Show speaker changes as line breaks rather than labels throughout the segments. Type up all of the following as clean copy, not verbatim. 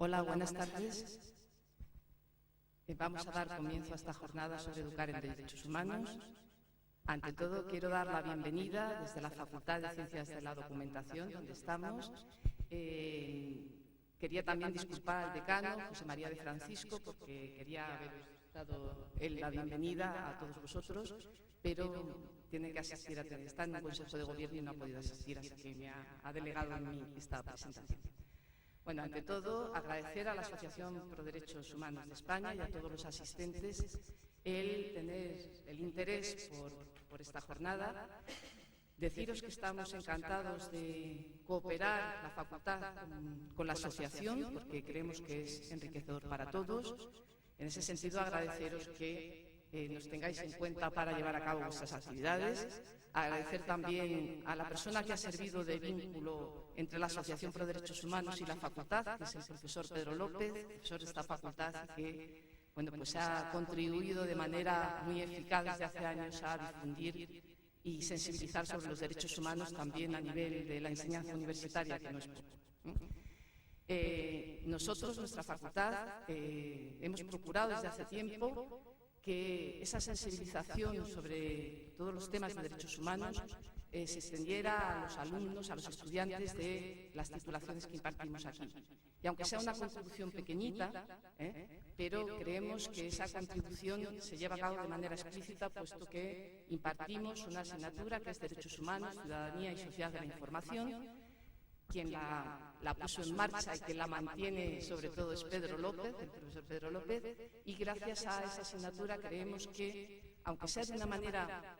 Hola, buenas tardes. Vamos a dar comienzo a esta jornada sobre educar en derechos humanos. Ante todo, quiero dar la bienvenida desde la Facultad de Ciencias de la Documentación, donde estamos. Quería también disculpar al decano, José María de Francisco, porque quería haber dado él la bienvenida a todos vosotros, pero tiene que asistir, está en un Consejo de Gobierno y no ha podido asistir, así que me ha delegado en mí esta presentación. Bueno, ante todo, agradecer a la Asociación Pro Derechos Humanos de España y a todos los asistentes el tener el interés por esta jornada. Deciros que estamos encantados de cooperar la facultad con la asociación, porque creemos que es enriquecedor para todos. En ese sentido, agradeceros que nos tengáis en cuenta para llevar a cabo vuestras actividades. Agradecer también a la persona que ha servido de vínculo entre la Asociación Pro Derechos Humanos y la facultad, que es el profesor Pedro López, profesor de esta facultad, que pues ha contribuido de manera muy eficaz desde hace años a difundir y sensibilizar sobre los derechos humanos también a nivel de la enseñanza universitaria, que no es poco. Nosotros, nuestra facultad, hemos procurado desde hace tiempo que esa sensibilización sobre todos los temas de derechos humanos se extendiera a los alumnos, a los estudiantes de las titulaciones que impartimos aquí. Y aunque sea una contribución pequeñita, pero creemos que esa contribución se lleva a cabo de manera explícita, puesto que impartimos una asignatura que es Derechos Humanos, Ciudadanía y Sociedad de la Información. Quien la puso en marcha y que la mantiene sobre todo es Pedro López, el profesor Pedro López, y gracias a esa asignatura creemos que, aunque sea de una manera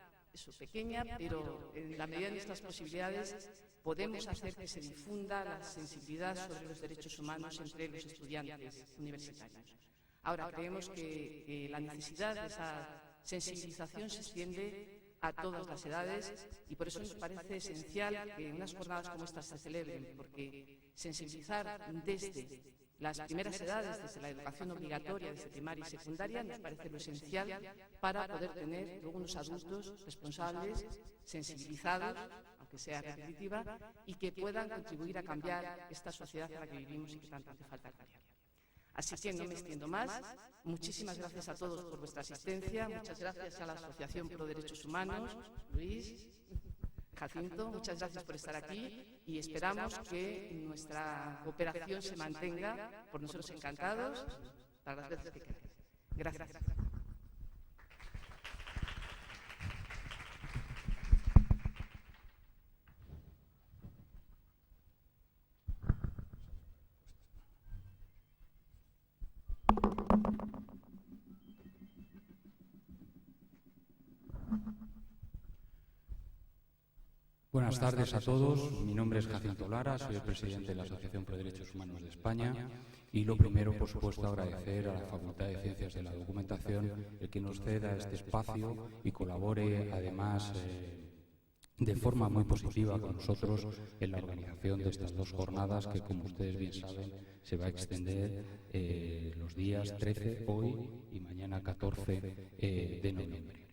pequeña, pero en la medida de nuestras posibilidades, podemos hacer que se difunda la sensibilidad sobre los derechos humanos entre los estudiantes universitarios. Ahora, creemos que la necesidad de esa sensibilización se extiende a todas las edades y por eso nos parece esencial que unas jornadas como estas se celebren, porque sensibilizar desde las primeras edades, desde la educación obligatoria, desde primaria y secundaria, nos parece lo esencial para poder tener luego unos adultos responsables, sensibilizados, aunque sea repetitiva, y que puedan contribuir a cambiar esta sociedad en la que vivimos y que tanto hace falta cambiar. Así que no me extiendo más. Muchísimas gracias a todos por vuestra asistencia. Muchas gracias a la Asociación Pro Derechos Humanos, Luis, Jacinto, muchas gracias por estar aquí y esperamos que nuestra cooperación se mantenga. Por nosotros encantados, para las veces que queráis. Gracias.
Buenas tardes a todos. Mi nombre es Jacinto Lara, soy el presidente de la Asociación Pro Derechos Humanos de España y lo primero, por supuesto, agradecer a la Facultad de Ciencias de la Documentación el que nos ceda este espacio y colabore, además, de forma muy positiva con nosotros en la organización de estas dos jornadas que, como ustedes bien saben, se va a extender los días 13, hoy, y mañana 14 de noviembre.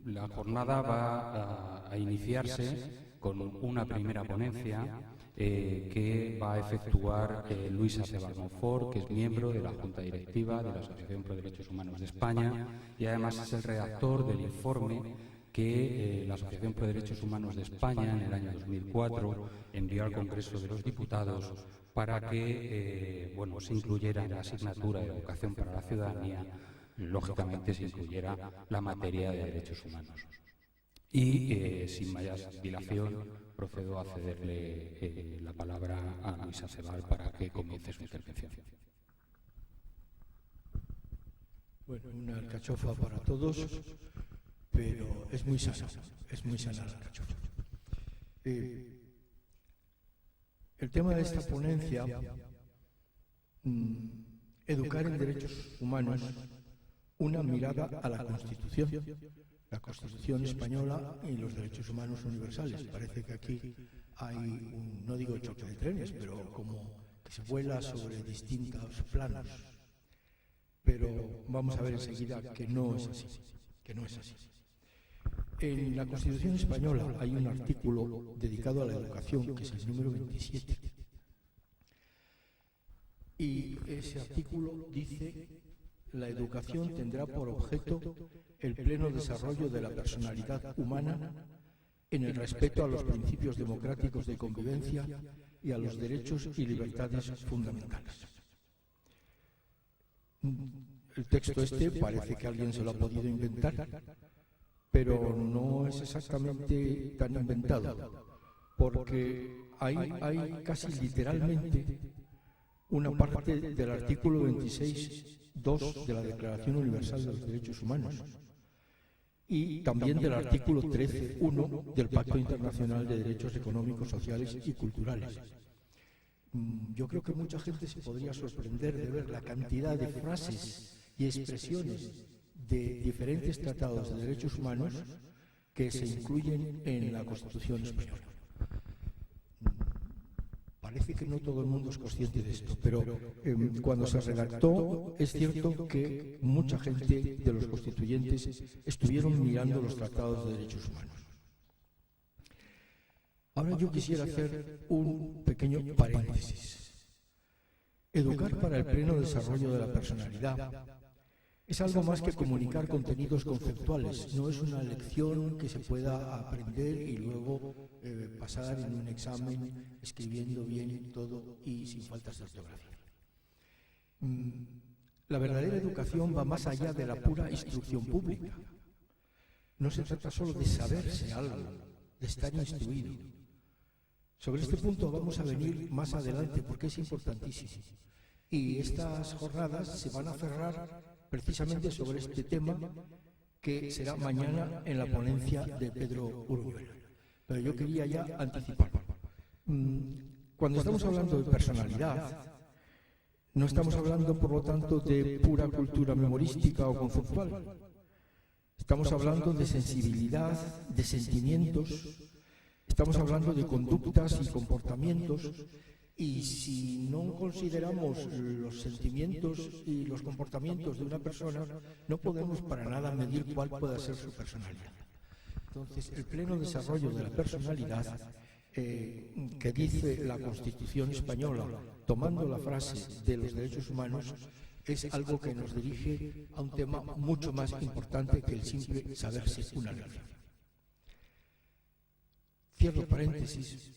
La jornada va a iniciarse con una primera ponencia que va a efectuar Luis Acebal Monfort, que es miembro de la Junta Directiva de la Asociación Pro Derechos Humanos de España y además es el redactor del informe que la Asociación Pro Derechos Humanos de España en el año 2004 envió al Congreso de los Diputados para que se incluyera en la asignatura de Educación para la Ciudadanía, lógicamente se incluyera la materia de derechos humanos. Y sin más dilación, procedo a cederle la palabra a Luis Acebal para que comience su intervención.
Bueno, una alcachofa para todos, pero es muy sana la alcachofa. El tema de esta ponencia, educar en derechos humanos, una mirada a la Constitución española y los derechos humanos universales. Parece que aquí hay no digo choque de trenes, pero como que se vuela sobre distintos planos. Pero vamos a ver enseguida que no es así, En la Constitución española hay un artículo dedicado a la educación, que es el número 27. y ese artículo dice: la educación tendrá por objeto el pleno desarrollo de la personalidad humana en el respeto a los principios democráticos de convivencia y a los derechos y libertades fundamentales. El texto este parece que alguien se lo ha podido inventar, pero no es exactamente tan inventado, porque hay casi literalmente una parte del artículo 26.2 de la Declaración Universal de los Derechos Humanos y también del artículo 13.1 del Pacto Internacional de Derechos Económicos, Sociales y Culturales. Yo creo que mucha gente se podría sorprender de ver la cantidad de frases y expresiones de diferentes tratados de derechos humanos que se incluyen en la Constitución española. Parece que no todo el mundo es consciente de esto, pero cuando se redactó es cierto que mucha gente de los constituyentes estuvieron mirando los tratados de derechos humanos. Ahora yo quisiera hacer un pequeño paréntesis. Educar para el pleno desarrollo de la personalidad es algo más que comunicar contenidos conceptuales, no es una lección que se pueda aprender y luego pasar en un examen escribiendo bien todo y sin faltas de ortografía. La verdadera educación va más allá de la pura instrucción pública. No se trata solo de saberse algo, de estar instruido. Sobre este punto vamos a venir más adelante porque es importantísimo. Y estas jornadas se van a cerrar precisamente sobre este tema que será mañana en la ponencia de Pedro Uruguela. Pero yo quería ya anticiparlo. Cuando estamos hablando de personalidad, no estamos hablando, por lo tanto, de pura cultura memorística o conceptual. Estamos hablando de sensibilidad, de sentimientos, estamos hablando de conductas y comportamientos. Y si no consideramos los sentimientos y los comportamientos de una persona, no podemos para nada medir cuál pueda ser su personalidad. Entonces, el pleno desarrollo de la personalidad que dice la Constitución española, tomando la frase de los derechos humanos, es algo que nos dirige a un tema mucho más importante que el simple saberse una lección. Cierro paréntesis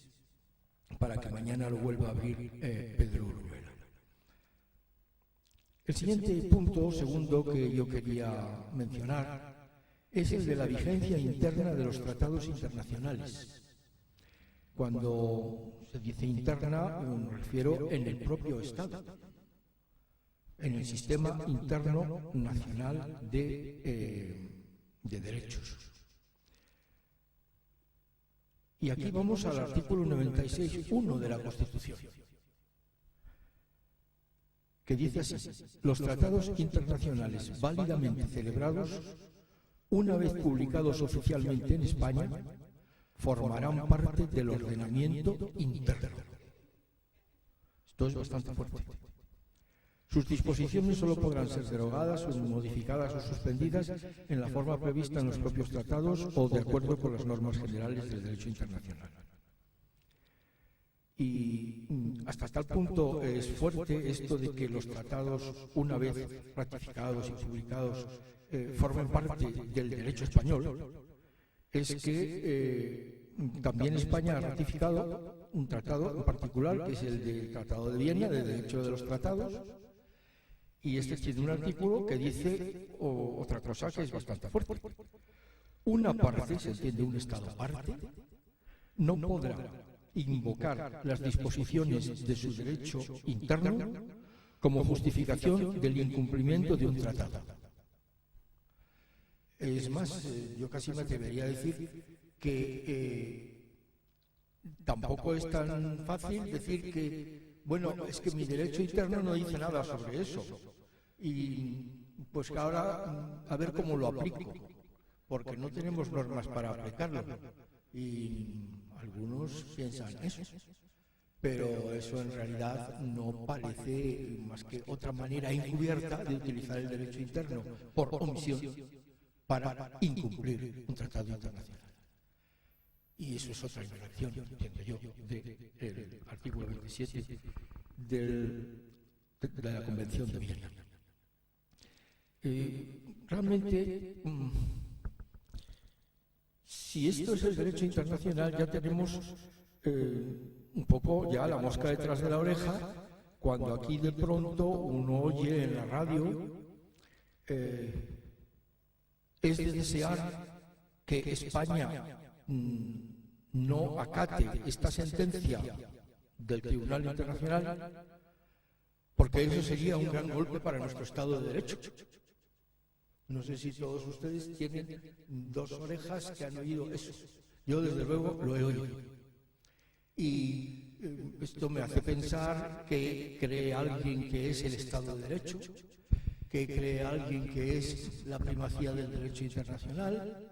para que mañana lo vuelva a abrir Pedro Uruguela. El siguiente punto, segundo, que yo quería mencionar, es el de la vigencia interna de los tratados internacionales. Cuando se dice interna, me refiero en el propio Estado, en el sistema interno nacional de derechos. Y aquí vamos al artículo 96.1 de la Constitución, que dice así: los tratados internacionales válidamente celebrados, una vez publicados oficialmente en España, formarán parte del ordenamiento interno. Esto es bastante fuerte. Sus disposiciones solo podrán ser derogadas o modificadas o suspendidas en la forma prevista en los propios tratados o de acuerdo con las normas generales del derecho internacional. Y hasta tal punto es fuerte esto de que los tratados, una vez ratificados y publicados, formen parte del derecho español, es que también España ha ratificado un tratado en particular, que es el del Tratado de Viena, de Derecho de los Tratados. Y este tiene un artículo que dice otra cosa que es bastante fuerte. Una parte, se entiende un Estado parte, no podrá invocar las disposiciones de su derecho interno como justificación del incumplimiento de un tratado. Es más, yo casi me atrevería a decir que tampoco es tan fácil decir que, bueno, es que mi derecho interno no dice nada sobre eso. Y pues que ahora a ver cómo lo aplico, porque no tenemos normas para aplicarlo. Y algunos piensan eso, pero eso en realidad no parece más que otra manera encubierta de utilizar el derecho interno por omisión para incumplir un tratado internacional. Y eso es otra infracción, entiendo yo, del artículo 27 del de la Convención de Viena. Realmente, si esto es el derecho internacional, ya tenemos un poco ya la mosca detrás de la oreja, cuando aquí de pronto uno oye en la radio es de desear que España no acate esta sentencia del Tribunal Internacional, porque eso sería un gran golpe para nuestro Estado de Derecho. No sé si todos ustedes tienen dos orejas que han oído eso. Yo, desde luego, lo he oído. Y esto me hace pensar que cree alguien que es el Estado de Derecho, que cree alguien que es la primacía del derecho internacional,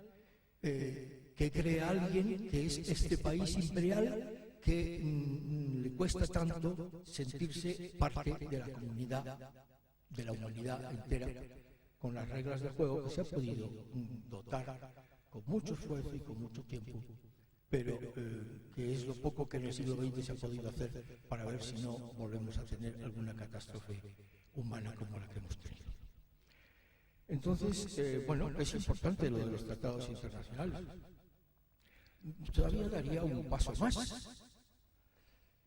que cree alguien que es este país imperial que le cuesta tanto sentirse parte de la comunidad, de la humanidad entera, con las reglas del juego que se ha podido dotar con mucho esfuerzo y con mucho tiempo, pero que es lo poco que en el siglo XX se ha podido hacer para ver si no volvemos a tener alguna catástrofe humana como la que hemos tenido. Entonces, bueno, es importante lo de los tratados internacionales. Todavía daría un paso más,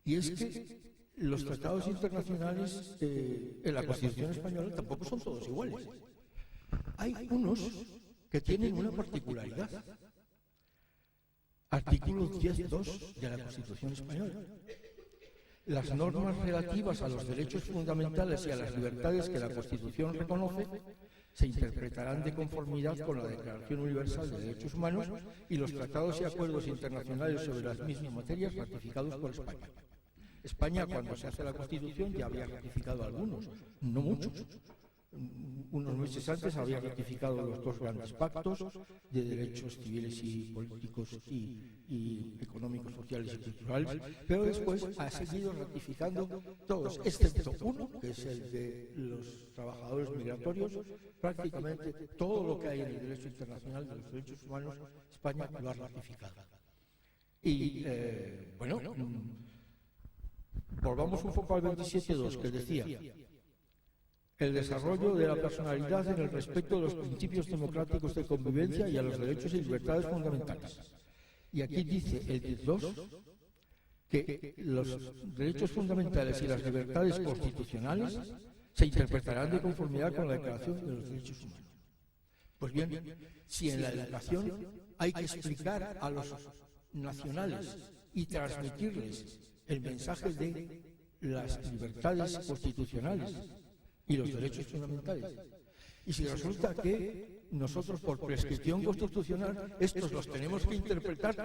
y es que los tratados internacionales en la Constitución española tampoco son todos iguales. Hay unos que tienen una particularidad. Artículo 10.2 de la Constitución española. Las normas relativas a los derechos fundamentales y a las libertades que la Constitución reconoce se interpretarán de conformidad con la Declaración Universal de Derechos Humanos y los tratados y acuerdos internacionales sobre las mismas materias ratificados por España. España, cuando se hace la Constitución, ya había ratificado algunos, no muchos. Unos meses antes había ratificado los dos grandes pactos de derechos civiles y políticos y económicos, sociales y culturales, pero después ha seguido ratificando todos, excepto uno, que es el de los trabajadores migratorios. Prácticamente todo lo que hay en el derecho internacional de los derechos humanos, España lo ha ratificado. Y, bueno, volvamos un poco al 27.2, que decía: el desarrollo de la personalidad en el respeto de los principios democráticos de convivencia y a los derechos y libertades fundamentales. Y aquí dice el 10.2 que los derechos fundamentales y las libertades constitucionales se interpretarán de conformidad con la Declaración de los Derechos Humanos. Pues bien, si en la educación hay que explicar a los nacionales y transmitirles el mensaje de las libertades constitucionales y los derechos fundamentales, y si resulta que nosotros, por prescripción constitucional, estos los tenemos que interpretar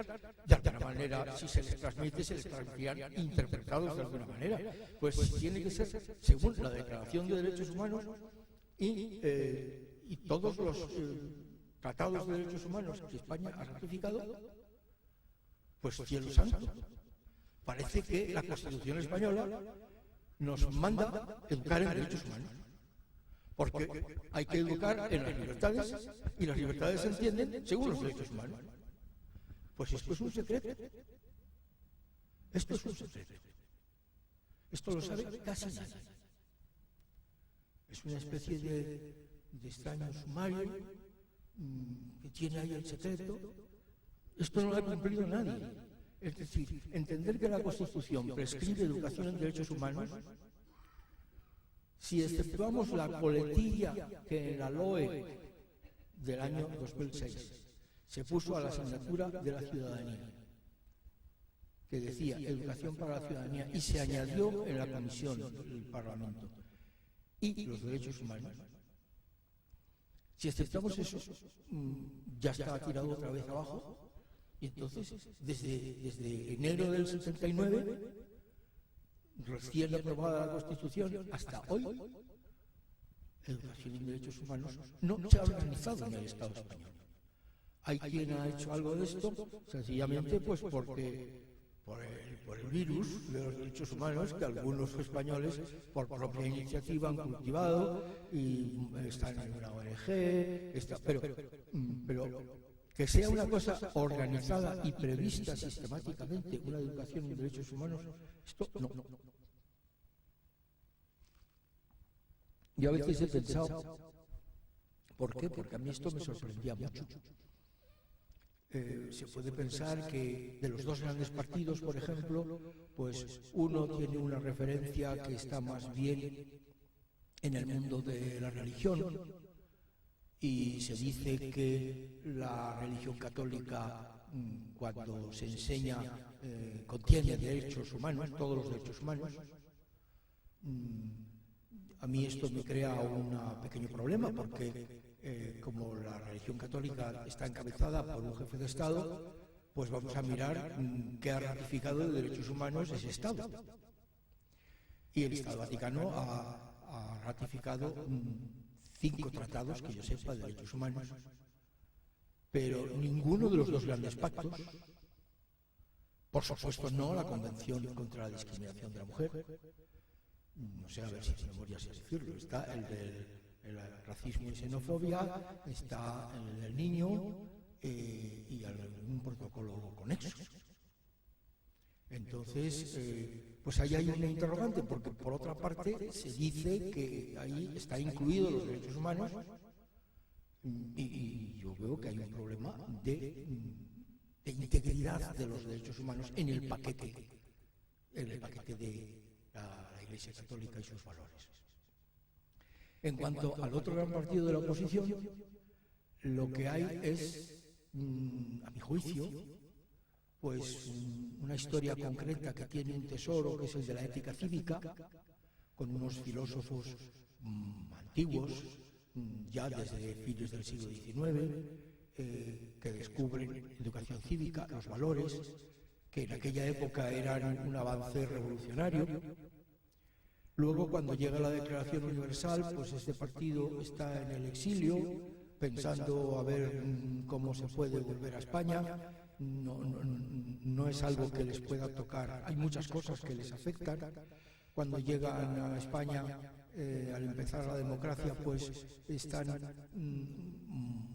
de alguna manera, si se les transmite, se les transmitirán interpretados de alguna manera, pues tiene que ser según la Declaración de Derechos Humanos y todos los tratados de derechos humanos que España ha ratificado. Pues cielo santo, parece que la Constitución española nos manda educar en derechos humanos, porque hay que educar en las libertades, y las libertades se entienden según los derechos humanos. Pues esto es un secreto. Esto es un secreto. Esto lo sabe casi nadie. Es una especie de extraño sumario que tiene ahí el secreto. Esto no lo ha cumplido nadie. Es decir, entender que la Constitución prescribe educación en derechos humanos, si exceptuamos la coletilla que en la LOE del año 2006 se puso a la asignatura de la ciudadanía, que decía educación para la ciudadanía, y se añadió en la comisión del Parlamento, y los derechos humanos. Si exceptuamos eso, ya estaba tirado otra vez abajo. Y entonces, desde enero del 79, recién aprobada la Constitución, hasta hoy, educación en derechos humanos no se ha organizado en el Estado español. Hay quien ha hecho algo de esto, sencillamente pues porque por el virus de los derechos humanos que algunos españoles por propia iniciativa han cultivado y están en una ONG, pero que sea una cosa organizada y prevista sistemáticamente, una educación en derechos humanos, esto no. Yo a veces he pensado, ¿por qué? Porque a mí esto me sorprendía mucho. Se puede pensar que de los dos grandes partidos, por ejemplo, pues uno tiene una referencia que está más bien en el mundo de la religión, y se dice que la religión católica, cuando se enseña, contiene derechos humanos, todos los derechos humanos. A mí esto me crea un pequeño problema, porque como la religión católica está encabezada por un jefe de Estado, pues vamos a mirar qué ha ratificado de derechos humanos ese Estado. Y el Estado Vaticano ha ratificado 5 tratados, que yo sepa, de derechos humanos, pero ninguno de los dos grandes pactos, por supuesto no la Convención contra la Discriminación de la Mujer, no sé, a ver si mi memoria sé decirlo, está el del racismo y xenofobia, está el del niño y un protocolo conexo. Entonces, pues ahí hay una interrogante, porque por otra parte se dice que ahí está incluido los derechos humanos, y yo veo que hay un problema de integridad de los derechos humanos en el paquete de la Iglesia Católica y sus valores. En cuanto al otro gran partido de la oposición, lo que hay es, a mi juicio, pues una historia concreta que tiene un tesoro, que es el de la ética cívica, con unos filósofos antiguos, ya desde fines del siglo XIX, que descubren educación cívica, los valores, que en aquella época eran un avance revolucionario. Luego, cuando llega la Declaración Universal, pues este partido está en el exilio, pensando a ver cómo se puede volver a España. No es algo que les pueda tocar. Hay muchas cosas que les afectan. Cuando llegan a España, al empezar la democracia, pues están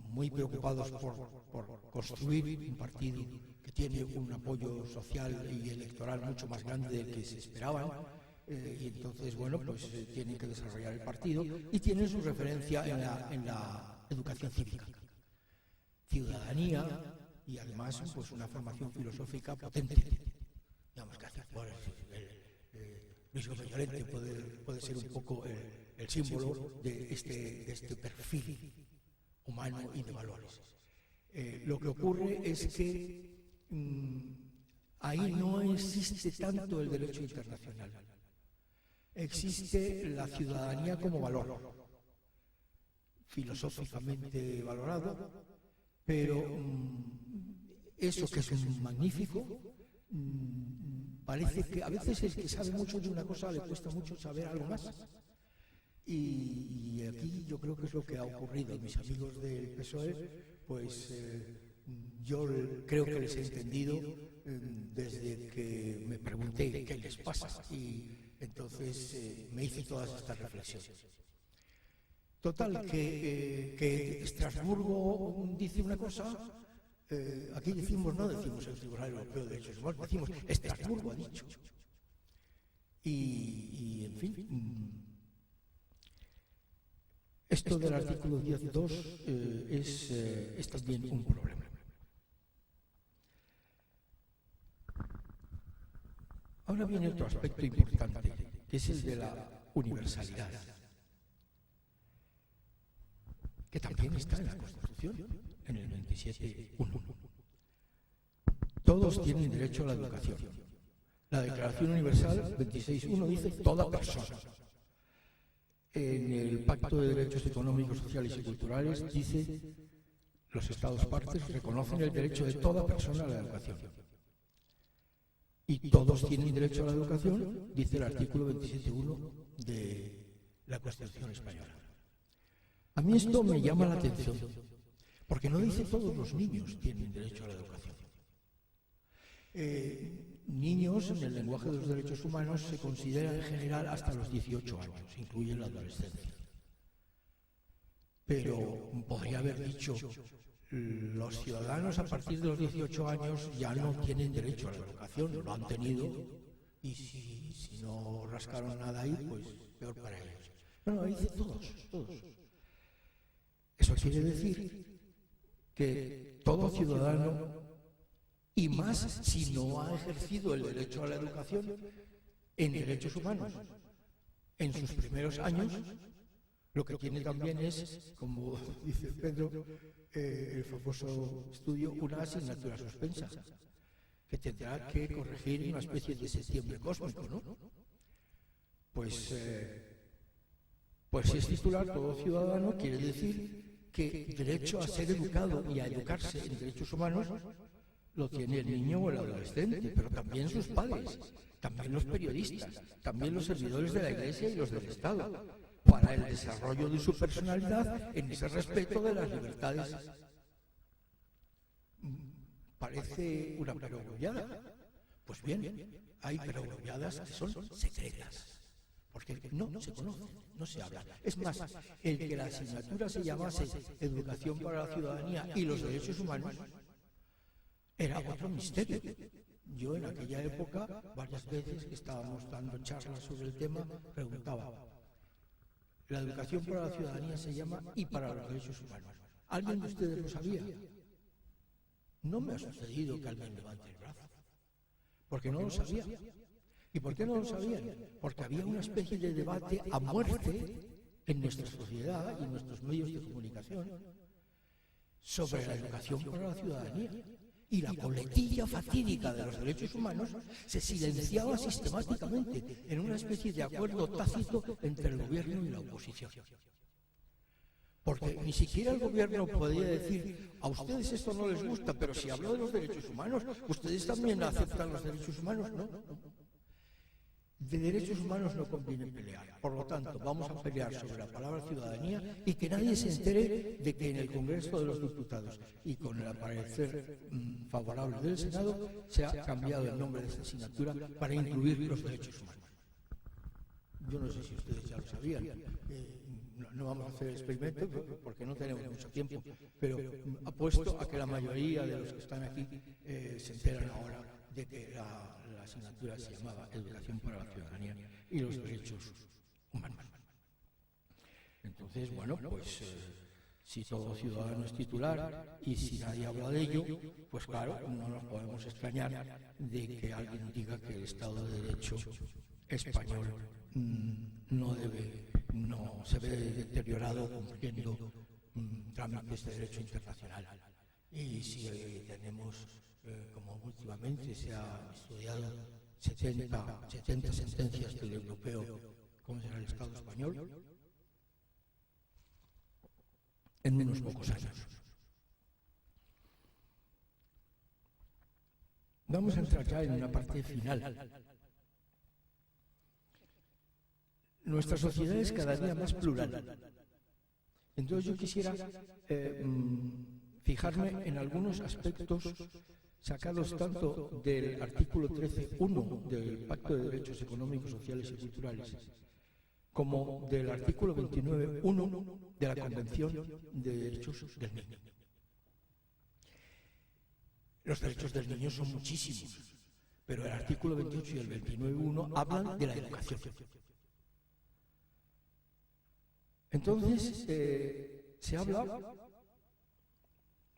muy preocupados por construir un partido que tiene un apoyo social y electoral mucho más grande del que se esperaban. Y entonces, bueno, pues tienen que desarrollar el partido y tienen su referencia en la educación cívica, ciudadanía y además pues una formación filosófica potente. Digamos que Luis Gómez Llorente puede ser un poco el símbolo de este perfil humano y de valores. Lo que ocurre es que ahí no existe tanto el derecho internacional. Existe la ciudadanía como valor, filosóficamente valorado, pero eso que es un magnífico, parece que a veces el que sabe mucho de una cosa le cuesta mucho saber algo más. Y aquí yo creo que es lo que ha ocurrido. Mis amigos del PSOE, pues yo creo que les he entendido desde que me pregunté qué les pasa, y entonces me hice todas estas reflexiones. Total, que Estrasburgo dice una cosa, aquí no decimos el Tribunal Europeo de Derechos Humanos, decimos Estrasburgo ha dicho. Y en fin, esto del artículo 10.2 es también un problema. Ahora viene otro aspecto importante, que es el de la universalidad, que también está en la Constitución, en el 27.1. Todos tienen derecho a la educación. La Declaración Universal 26.1 dice toda persona. En el Pacto de Derechos Económicos, Sociales y Culturales dice los Estados partes reconocen el derecho de toda persona a la educación. Y todos tienen derecho a la educación, dice el artículo 27.1 de la Constitución española. A mí esto me llama la atención, porque no dice todos los niños tienen derecho a la educación. Niños, en el lenguaje de los derechos humanos, se considera en general hasta los 18 años, incluye la adolescencia. Pero podría haber dicho, los ciudadanos a partir de los 18 años ya no tienen derecho a la educación, lo han tenido, y si no rascaron nada ahí, pues peor para ellos. No, dice todos. Eso quiere decir que todo ciudadano, y más si no ha ejercido el derecho a la educación en derechos humanos en sus primeros años, lo que tiene también es, como dice Pedro, el famoso estudio, una asignatura suspensa, que tendrá que corregir una especie de septiembre cósmico, ¿no? Pues si es titular todo ciudadano, quiere decir que derecho a ser educado y a educarse en derechos humanos lo tiene el niño o el adolescente, pero también sus padres, también los periodistas, también los servidores de la Iglesia y los del Estado, para el desarrollo de su personalidad en ese respeto de las libertades. Parece una perogrullada. Pues bien, hay perogrulladas que son secretas, porque no se conocen, no se hablan. Es más, el que la asignatura se llamase Educación para la Ciudadanía y los Derechos Humanos era otro misterio. Yo en aquella época, varias veces que estábamos dando charlas sobre el tema, preguntaba: la educación para la ciudadanía se llama y para los derechos humanos. ¿Alguien de ustedes lo sabía? No me ha sucedido que alguien levante el brazo, porque no lo sabía. ¿Y por qué no lo sabían? Porque había una especie de debate a muerte en nuestra sociedad y en nuestros medios de comunicación sobre la educación para la ciudadanía. Y la coletilla fatídica de los derechos humanos se silenciaba sistemáticamente en una especie de acuerdo tácito entre el gobierno y la oposición. Porque ni siquiera el gobierno podía decir: a ustedes esto no les gusta, pero si hablo de los derechos humanos, ¿ustedes también aceptan los derechos humanos? No. De derechos humanos no conviene pelear. Por lo tanto, vamos a pelear sobre la palabra ciudadanía y que nadie se entere de que en el Congreso de los Diputados y con el parecer favorable del Senado se ha cambiado el nombre de esta asignatura para incluir los derechos humanos. Yo no sé si ustedes ya lo sabían. No vamos a hacer el experimento porque no tenemos mucho tiempo, pero apuesto a que la mayoría de los que están aquí se enteran ahora de que la asignatura se llamaba Educación para la Ciudadanía y los Derechos Humanos. Entonces, bueno, pues si todo ciudadano es titular y si nadie habla de ello, pues claro, no nos podemos extrañar de que alguien diga que el Estado de Derecho español no se ve deteriorado cumpliendo trámites de derecho internacional. Y si tenemos, como últimamente se ha estudiado, 70 sentencias del europeo, ¿cómo será el Estado español? En unos pocos años. Vamos a entrar ya en una parte final. Nuestra sociedad es cada día más plural. Entonces yo quisiera fijarme en algunos aspectos sacados tanto del artículo 13.1 del Pacto de Derechos Económicos, Sociales y Culturales, como del artículo 29.1 de la Convención de Derechos del Niño. Los derechos del niño son muchísimos, pero el artículo 28 y el 29.1 hablan de la educación. Entonces, se habla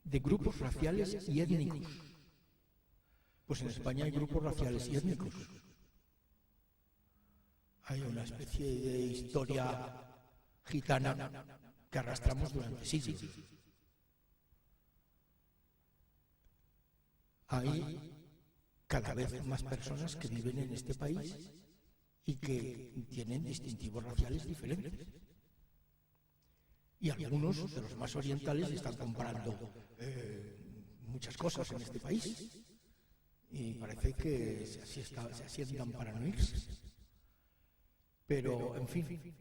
de grupos raciales y étnicos. Pues en España hay grupos raciales y étnicos. Hay una especie de historia gitana que arrastramos durante siglos. Hay cada vez más personas que viven en este país y que tienen distintivos raciales diferentes. Y algunos de los más orientales están comprando muchas cosas en este país. Y parece que se asientan para no irse. Pero, en fin,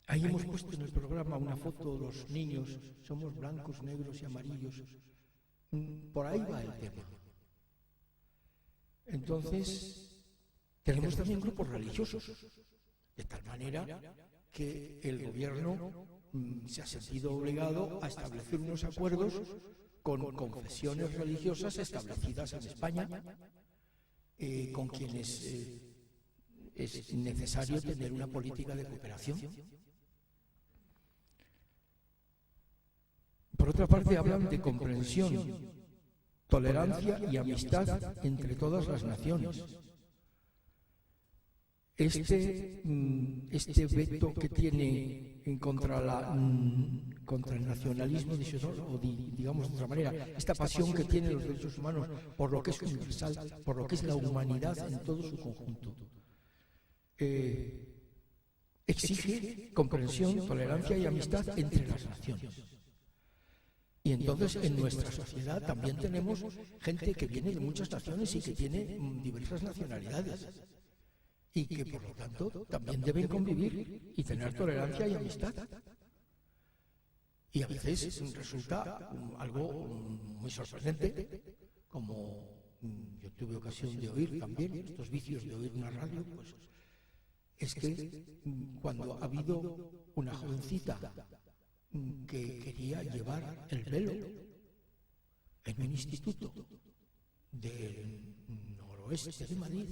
ahí hemos puesto en el programa una foto de los niños. Somos blancos, negros y amarillos. Por ahí va el tema. Entonces, tenemos también grupos religiosos. De tal manera que el gobierno se ha sentido obligado a establecer unos acuerdos con confesiones religiosas establecidas en España, con quienes es necesario tener una política de cooperación. Por otra parte, hablan de comprensión, tolerancia y amistad entre todas las naciones. Este veto que tiene contra el nacionalismo, o digamos de otra manera, esta pasión que tienen los derechos humanos por lo que es universal, por lo que es la humanidad en todo su conjunto, exige comprensión, tolerancia y amistad entre las naciones. Y entonces en nuestra sociedad también tenemos gente que viene de muchas naciones y que tiene diversas nacionalidades, y que por lo tanto también deben convivir y tener tolerancia y amistad. Y a veces resulta algo muy sorprendente, como yo tuve ocasión de oír también, estos vicios de oír una radio, pues es que cuando ha habido una jovencita que quería llevar el velo en un instituto del noroeste de Madrid,